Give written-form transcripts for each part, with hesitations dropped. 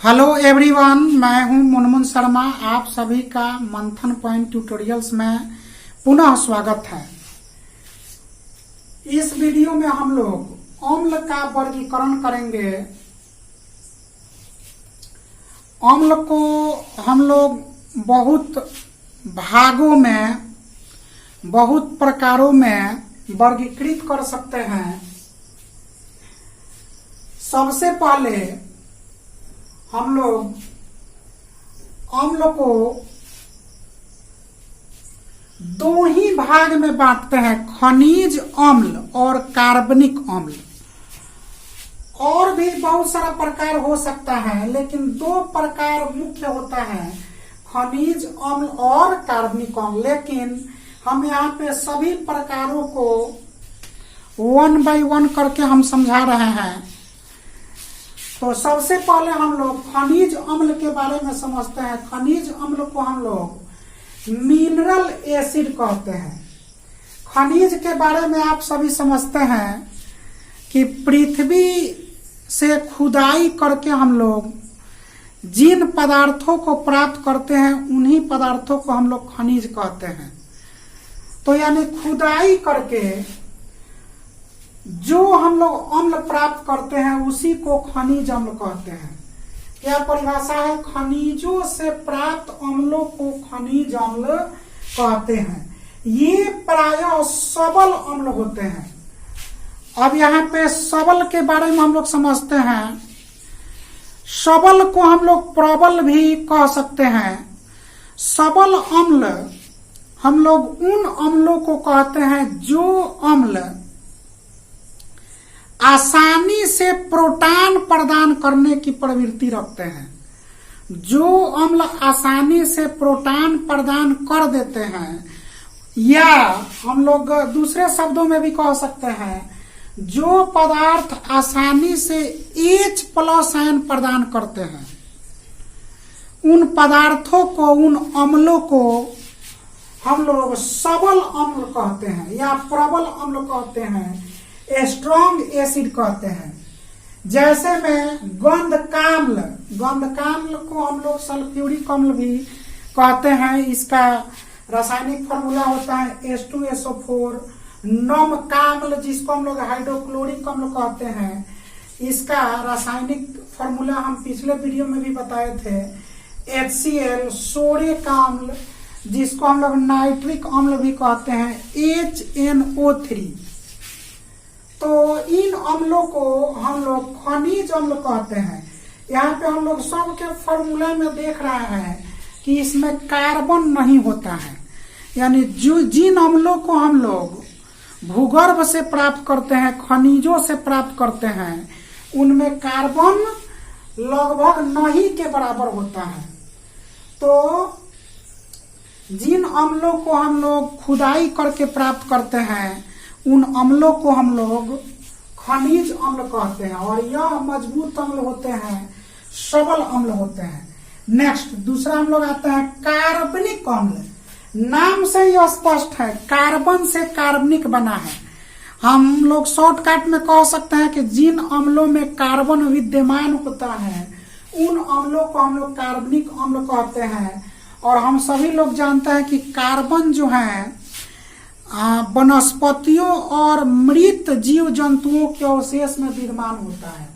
Hello everyone, मैं हूं मुनमुन शर्मा। आप सभी का मंथन पॉइंट ट्यूटोरियल्स में पुनः स्वागत है। इस वीडियो में हम लोग अम्ल का वर्गीकरण करेंगे। अम्ल को हम लोग बहुत भागों में, बहुत प्रकारों में वर्गीकृत कर सकते हैं। सबसे पहले हम लोग अम्ल को दो ही भाग में बांटते हैं, खनिज अम्ल और कार्बनिक अम्ल। और भी बहुत सारा प्रकार हो सकता है, लेकिन दो प्रकार मुख्य होता है, खनिज अम्ल और कार्बनिक अम्ल। लेकिन हम यहाँ पे सभी प्रकारों को 1 बाय 1 करके हम समझा रहे हैं। तो सबसे पहले हम लोग खनिज अम्ल के बारे में समझते हैं। खनिज अम्ल को हम लोग मिनरल एसिड कहते हैं। खनिज के बारे में आप सभी समझते हैं कि पृथ्वी से खुदाई करके हम लोग जिन पदार्थों को प्राप्त करते हैं, उन्हीं पदार्थों को हम लोग खनिज कहते हैं। तो यानी खुदाई करके जो हम लोग अम्ल प्राप्त करते हैं, उसी को खनिज अम्ल कहते हैं। क्या परिभाषा है? खनिजों से प्राप्त अम्लों को खनिज अम्ल कहते हैं। ये प्रायः सबल अम्ल होते हैं। अब यहाँ पे सबल के बारे में हम लोग समझते हैं। सबल को हम लोग प्रबल भी कह सकते हैं। सबल अम्ल हम लोग उन अम्लों को कहते हैं जो अम्ल आसानी से प्रोटॉन प्रदान करने की प्रवृत्ति रखते हैं। जो अम्ल आसानी से प्रोटॉन प्रदान कर देते हैं, या हम लोग दूसरे शब्दों में भी कह सकते हैं, जो पदार्थ आसानी से H+ आयन प्रदान करते हैं, उन पदार्थों को, उन अम्लों को हम लोग सबल अम्ल कहते हैं या प्रबल अम्ल कहते हैं, स्ट्रॉन्ग एसिड कहते हैं। जैसे में गंधकाम्ल को हम लोग सल्फ्यूरिक अम्ल भी कहते हैं। इसका रासायनिक फॉर्मूला होता है H2SO4। नमकाम्ल, जिसको हम लोग हाइड्रोक्लोरिक अम्ल कहते हैं, इसका रासायनिक फॉर्मूला हम पिछले वीडियो में भी बताए थे, HCl। सोडिक अम्ल, जिसको हम लोग नाइट्रिक अम्ल भी कहते हैं, HNO3। तो इन अम्लों को हम लोग खनिज अम्ल कहते हैं। यहाँ पे हम लोग सबके फॉर्मूला में देख रहे हैं कि इसमें कार्बन नहीं होता है। यानी जो जिन अम्लों को हम लोग भूगर्भ से प्राप्त करते हैं, खनिजों से प्राप्त करते हैं, उनमें कार्बन लगभग नहीं के बराबर होता है। तो जिन अम्लों को हम लोग खुदाई करके प्राप्त करते हैं, उन अम्लों को हम लोग खनिज अम्ल कहते हैं। और यह मजबूत अम्ल होते हैं, सबल अम्ल होते हैं। नेक्स्ट दूसरा हम लोग आते हैं कार्बनिक अम्ल। नाम से ही स्पष्ट है, कार्बन से कार्बनिक बना है। हम लोग शॉर्टकट में कह सकते हैं कि जिन अम्लों में कार्बन विद्यमान होता है, उन अम्लों को हम लोग कार्बनिक अम्ल कहते हैं। और हम सभी लोग जानते हैं कि कार्बन जो है वनस्पतियों और मृत जीव जंतुओं के अवशेष में विद्यमान होता है।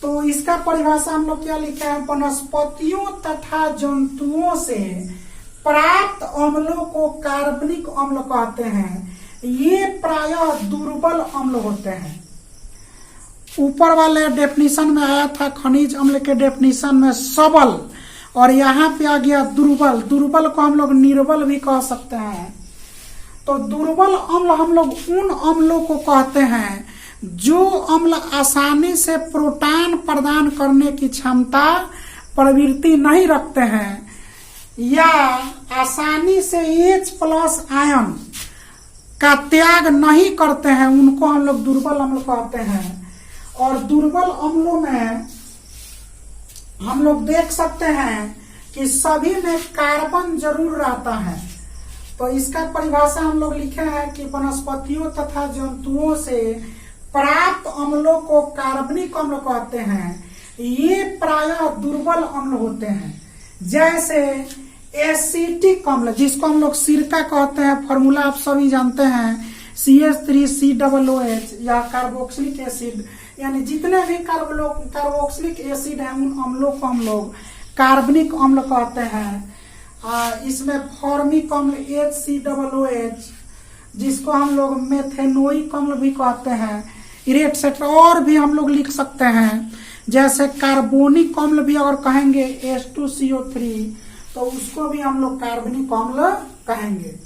तो इसका परिभाषा हम लोग क्या लिखा है? वनस्पतियों तथा जंतुओं से प्राप्त अम्लों को कार्बनिक अम्ल कहते हैं। ये प्रायः दुर्बल अम्ल होते हैं। ऊपर वाले डेफिनेशन में आया था खनिज अम्ल के डेफिनेशन में सबल, और यहाँ पे आ गया दुर्बल। दुर्बल को हम लोग निर्बल भी कह सकते हैं। तो दुर्बल अम्ल हम लोग उन अम्लों को कहते हैं जो अम्ल आसानी से प्रोटॉन प्रदान करने की क्षमता, प्रवृत्ति नहीं रखते हैं, या आसानी से H+ आयन का त्याग नहीं करते हैं, उनको हम लोग दुर्बल अम्ल कहते हैं। और दुर्बल अम्लों में हम लोग देख सकते हैं कि सभी में कार्बन जरूर रहता है। तो इसका परिभाषा हम लोग लिखे हैं कि वनस्पतियों तथा जंतुओं से प्राप्त अम्लों को कार्बनिक अम्ल कहते हैं। ये प्रायः दुर्बल अम्ल होते हैं। जैसे एसिटिक अम्ल, जिसको हम लोग सिरका कहते हैं, फॉर्मूला आप सभी जानते हैं, CH3COOH या कार्बोक्सिलिक एसिड, यानी जितने भी कार्बोक्सिलिक एसिड हैं उन अम्लों को हम लोग कार्बनिक अम्ल कहते हैं। इसमें फॉर्मिक अम्ल HCOOH, जिसको हम लोग मेथेनोइक अम्ल भी कहते हैं, इरेटसेट्रा, और भी हम लोग लिख सकते हैं। जैसे कार्बोनिक अम्ल भी अगर कहेंगे H2CO3, तो उसको भी हम लोग कार्बनिक अम्ल कहेंगे।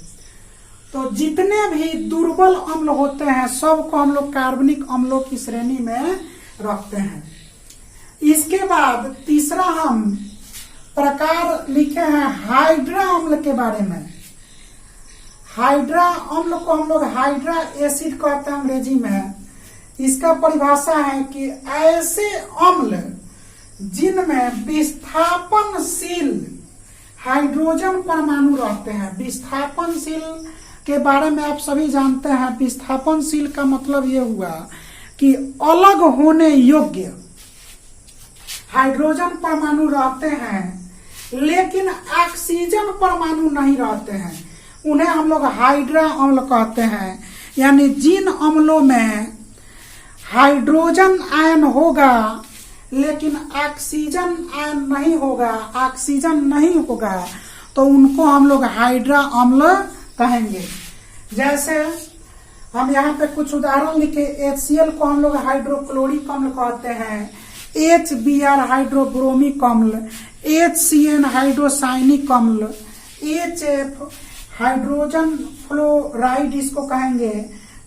तो जितने भी दुर्बल अम्ल होते हैं सबको हम लोग कार्बनिक अम्लों की श्रेणी में रखते हैं। इसके बाद तीसरा हम प्रकार लिखे हैं हाइड्रा अम्ल के बारे में। हाइड्रा अम्ल को हम लोग हाइड्रा एसिड कहते हैं अंग्रेजी में। इसका परिभाषा है कि ऐसे अम्ल जिनमें विस्थापनशील हाइड्रोजन परमाणु रहते हैं। विस्थापनशील के बारे में आप सभी जानते हैं। विस्थापनशील का मतलब ये हुआ कि अलग होने योग्य हाइड्रोजन परमाणु रहते हैं, लेकिन ऑक्सीजन परमाणु नहीं रहते हैं। उन्हें हम लोग हाइड्रा अम्ल कहते हैं। यानी जिन अम्लों में हाइड्रोजन आयन होगा लेकिन ऑक्सीजन आयन नहीं होगा, ऑक्सीजन नहीं होगा, तो उनको हम लोग हाइड्रा अम्ल कहेंगे। जैसे हम यहाँ पे कुछ उदाहरण लिखे। HCl को हम लोग हाइड्रोक्लोरिक अम्ल कहते हैं, HBr हाइड्रोब्रोमिक अम्ल, HCN हाइड्रोसाइनिक अम्ल, HF हाइड्रोजन फ्लोराइड इसको कहेंगे,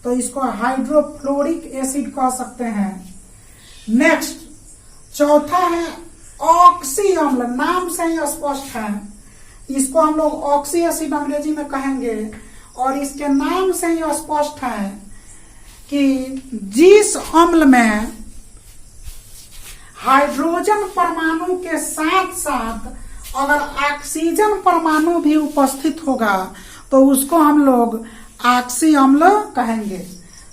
तो इसको हाइड्रोफ्लोरिक एसिड कह सकते हैं। नेक्स्ट चौथा है ऑक्सी अम्ल। नाम से ही स्पष्ट है, इसको हम लोग ऑक्सी एसिड अंग्रेजी में कहेंगे। और इसके नाम से ही स्पष्ट है कि जिस अम्ल में हाइड्रोजन परमाणु के साथ साथ अगर ऑक्सीजन परमाणु भी उपस्थित होगा तो उसको हम लोग ऑक्सी अम्ल कहेंगे।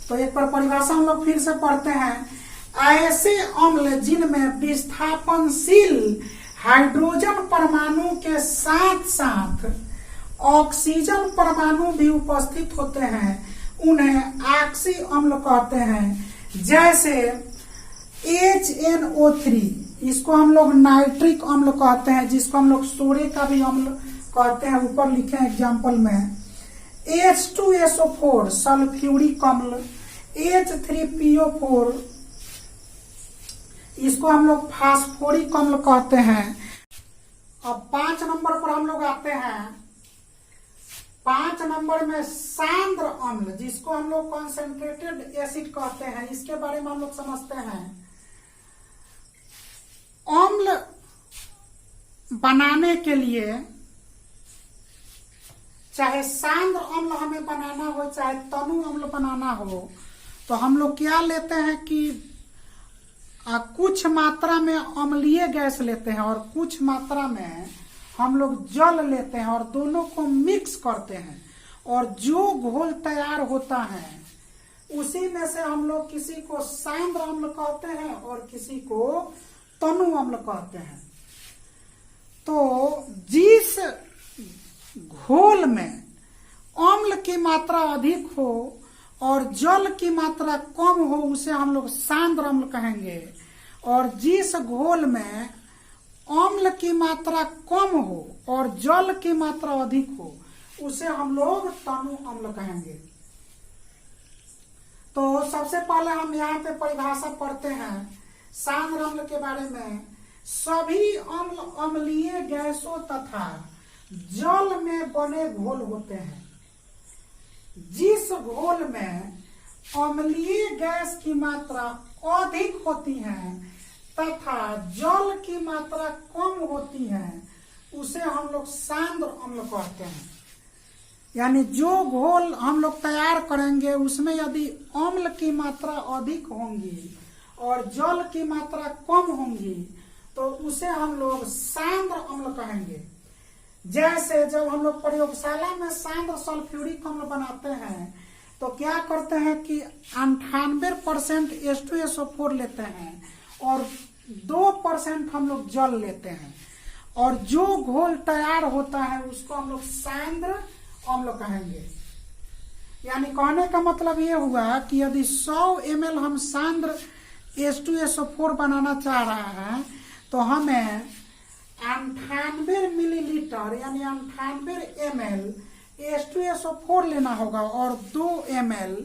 तो एक बार परिभाषा हम लोग फिर से पढ़ते हैं। ऐसे अम्ल जिनमें विस्थापनशील हाइड्रोजन परमाणु के साथ साथ ऑक्सीजन परमाणु भी उपस्थित होते हैं उन्हें ऑक्सी अम्ल कहते हैं। जैसे HNO3, इसको हम लोग नाइट्रिक अम्ल कहते हैं, जिसको हम लोग सोडे का भी अम्ल कहते हैं, ऊपर लिखे हैं एग्जाम्पल में। H2SO4 सल्फ्यूरिक अम्ल, H3PO4 इसको हम लोग फास्फोरिक अम्ल कहते हैं। अब 5 नंबर पर हम लोग आते हैं। 5 नंबर में सांद्र अम्ल, जिसको हम लोग कॉन्सेंट्रेटेड एसिड कहते हैं, इसके बारे में हम लोग समझते हैं। अम्ल बनाने के लिए चाहे सांद्र अम्ल हमें बनाना हो चाहे तनु अम्ल बनाना हो, तो हम लोग क्या लेते हैं कि कुछ मात्रा में अम्लीय गैस लेते हैं और कुछ मात्रा में हम लोग जल लेते हैं और दोनों को मिक्स करते हैं, और जो घोल तैयार होता है उसी में से हम लोग किसी को सांद्र अम्ल कहते हैं और किसी को तनु अम्ल कहते हैं। तो जिस घोल में अम्ल की मात्रा अधिक हो और जल की मात्रा कम हो उसे हम लोग सांद्र अम्ल कहेंगे, और जिस घोल में अम्ल की मात्रा कम हो और जल की मात्रा अधिक हो उसे हम लोग तनु अम्ल कहेंगे। तो सबसे पहले हम यहाँ पे परिभाषा पढ़ते हैं सांद्र अम्ल के बारे में। सभी अम्ल अम्लीय गैसों तथा जल में बने घोल होते हैं। जिस घोल में अम्लीय गैस की मात्रा अधिक होती है तथा जल की मात्रा कम होती है उसे हम लोग सांद्र अम्ल कहते हैं। यानी जो घोल हम लोग तैयार करेंगे उसमें यदि अम्ल की मात्रा अधिक होंगी और जल की मात्रा कम होंगी तो उसे हम लोग सांद्र अम्ल कहेंगे। जैसे जब हम लोग प्रयोगशाला में सांद्र सल्फ्यूरिक अम्ल बनाते हैं तो क्या करते हैं कि 98% H2SO4 लेते हैं और 2% हम लोग जल लेते हैं और जो घोल तैयार होता है उसको हम लोग सांद्र अम्ल कहेंगे। यानी कहने का मतलब ये हुआ कि यदि 100 ml हम सांद्र H2SO4 बनाना चाह रहे हैं तो हमें 98 मिलीलीटर यानी 98 ml H2SO4 लेना होगा और 2 ml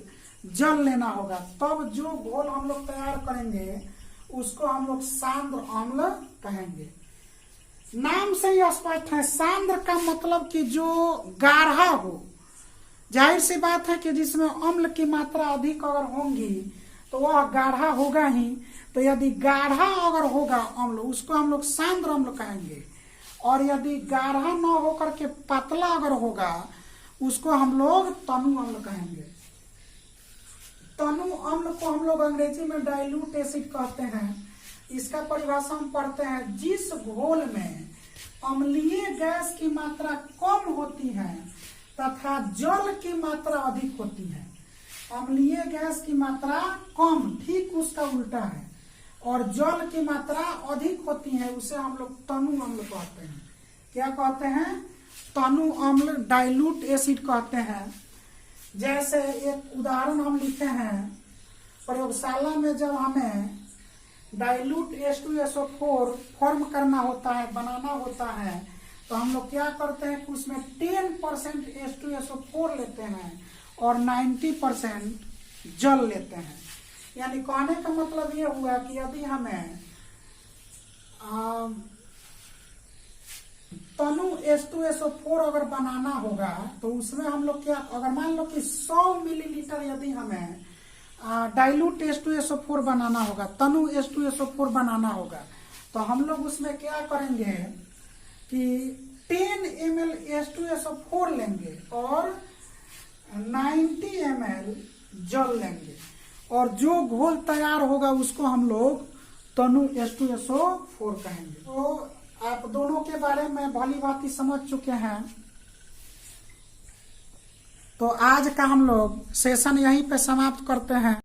जल लेना होगा, तब जो घोल हम लोग तैयार करेंगे उसको हम लोग सांद्र अम्ल कहेंगे। नाम से ही स्पष्ट है, सांद्र का मतलब कि जो गाढ़ा हो। जाहिर सी बात है कि जिसमें अम्ल की मात्रा अधिक अगर होंगी तो वह गाढ़ा होगा ही। तो यदि गाढ़ा अगर होगा अम्ल उसको हम लोग सांद्र अम्ल कहेंगे, और यदि गाढ़ा न होकर के पतला अगर होगा उसको हम लोग तनु अम्ल कहेंगे। तनु अम्ल को हम लोग अंग्रेजी में डाइल्यूट एसिड कहते हैं। इसका परिभाषा हम पढ़ते हैं, जिस घोल में अम्लीय गैस की मात्रा कम होती है तथा जल की मात्रा अधिक होती है। अम्लीय गैस की मात्रा कम, ठीक उसका उल्टा है, और जल की मात्रा अधिक होती है, उसे हम लोग तनु अम्ल कहते हैं। क्या कहते हैं? तनु अम्ल, डाइल्यूट एसिड कहते हैं। जैसे एक उदाहरण हम लिखे हैं, प्रयोगशाला में जब हमें डाइल्यूट H2SO4 फॉर्म करना होता है, बनाना होता है, तो हम लोग क्या करते हैं कि उसमें 10% H2SO4 लेते हैं और 90% जल लेते हैं। यानी कहने का मतलब ये हुआ कि यदि हमें तनु H2SO4 अगर बनाना होगा तो उसमें हम लोग क्या, अगर मान लो कि 100 मिलीलीटर यदि हमें डाइल्यूट H2SO4 बनाना होगा, तनु H2SO4 बनाना होगा, तो हम लोग उसमें क्या करेंगे कि 10 ml H2SO4 लेंगे और 90 ml जल लेंगे, और जो घोल तैयार होगा उसको हम लोग तनु H2SO4 कहेंगे। तो आप दोनों के बारे में भली भांति समझ चुके हैं। तो आज का हम लोग सेशन यहीं पे समाप्त करते हैं।